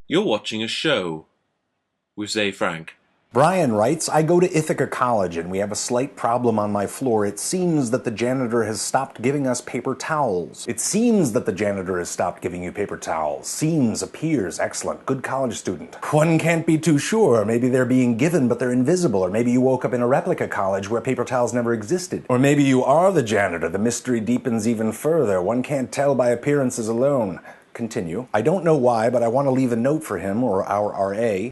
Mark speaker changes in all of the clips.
Speaker 1: You're watching a show with Zay Frank.
Speaker 2: Brian writes, I go to Ithaca College and we have a slight problem on my floor. It seems that the janitor has stopped giving us paper towels. It seems that the janitor has stopped giving you paper towels. Seems, appears, excellent, good college student. One can't be too sure. Maybe they're being given but they're invisible. Or maybe you woke up in a replica college where paper towels never existed. Or maybe you are the janitor. The mystery deepens even further. One can't tell by appearances alone. Continue. I don't know why, but I want to leave a note for him or our RA.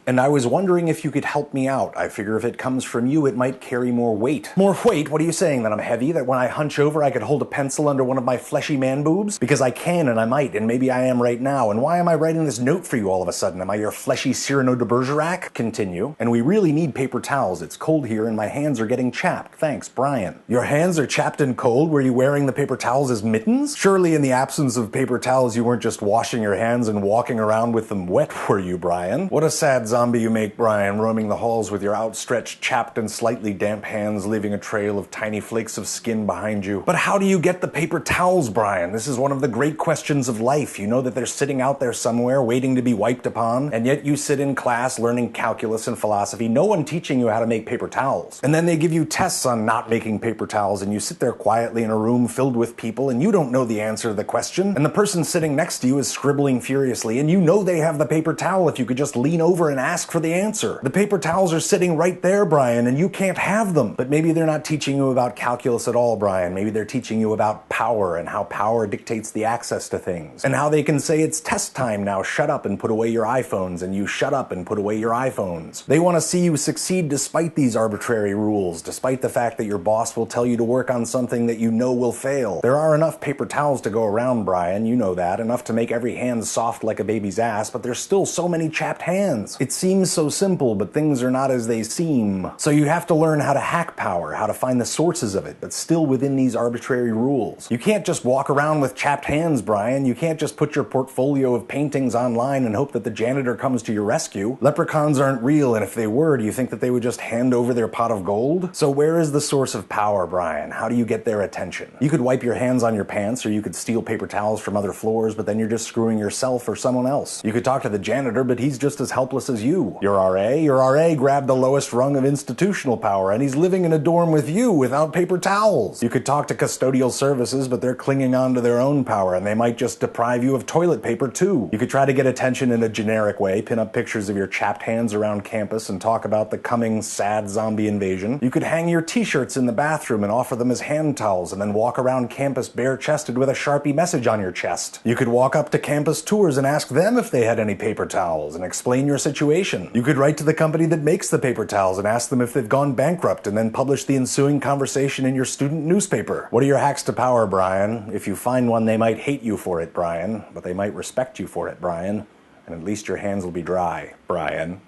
Speaker 2: And I was wondering if you could help me out. I figure if it comes from you, it might carry more weight. More weight? What are you saying? That I'm heavy? That when I hunch over, I could hold a pencil under one of my fleshy man boobs? Because I can and I might, and maybe I am right now. And why am I writing this note for you all of a sudden? Am I your fleshy Cyrano de Bergerac? Continue. And we really need paper towels. It's cold here and my hands are getting chapped. Thanks, Brian. Your hands are chapped and cold? Were you wearing the paper towels as mittens? Surely in the absence of paper towels, you weren't just washing your hands and walking around with them wet, were you, Brian? What a sad zombie you make, Brian, roaming the halls with your outstretched, chapped and slightly damp hands, leaving a trail of tiny flakes of skin behind you. But how do you get the paper towels, Brian? This is one of the great questions of life. You know that they're sitting out there somewhere, waiting to be wiped upon, and yet you sit in class learning calculus and philosophy, no one teaching you how to make paper towels. And then they give you tests on not making paper towels, and you sit there quietly in a room filled with people, and you don't know the answer to the question, and the person sitting next to you is scribbling furiously, and you know they have the paper towel if you could just lean over and ask for the answer. The paper towels are sitting right there, Brian, and you can't have them. But maybe they're not teaching you about calculus at all, Brian. Maybe they're teaching you about power and how power dictates the access to things, and how they can say it's test time now, shut up and put away your iPhones, and you shut up and put away your iPhones. They want to see you succeed despite these arbitrary rules, despite the fact that your boss will tell you to work on something that you know will fail. There are enough paper towels to go around, Brian, you know that, enough to make every hand soft like a baby's ass, but there's still so many chapped hands. It seems so simple, but things are not as they seem. So you have to learn how to hack power, how to find the sources of it, but still within these arbitrary rules. You can't just walk around with chapped hands, Brian. You can't just put your portfolio of paintings online and hope that the janitor comes to your rescue. Leprechauns aren't real, and if they were, do you think that they would just hand over their pot of gold? So where is the source of power, Brian? How do you get their attention? You could wipe your hands on your pants, or you could steal paper towels from other floors, but then you're just screwing yourself or someone else. You could talk to the janitor, but he's just as helpless as you. Your RA grabbed the lowest rung of institutional power, and he's living in a dorm with you without paper towels. You could talk to custodial services, but they're clinging on to their own power, and they might just deprive you of toilet paper too. You could try to get attention in a generic way, pin up pictures of your chapped hands around campus and talk about the coming sad zombie invasion. You could hang your t-shirts in the bathroom and offer them as hand towels, and then walk around campus bare-chested with a Sharpie message on your chest. You could walk up to campus tours and ask them if they had any paper towels and explain your situation. You could write to the company that makes the paper towels and ask them if they've gone bankrupt, and then publish the ensuing conversation in your student newspaper. What are your hacks to power, Brian? If you find one, they might hate you for it, Brian, but they might respect you for it, Brian. And at least your hands will be dry, Brian.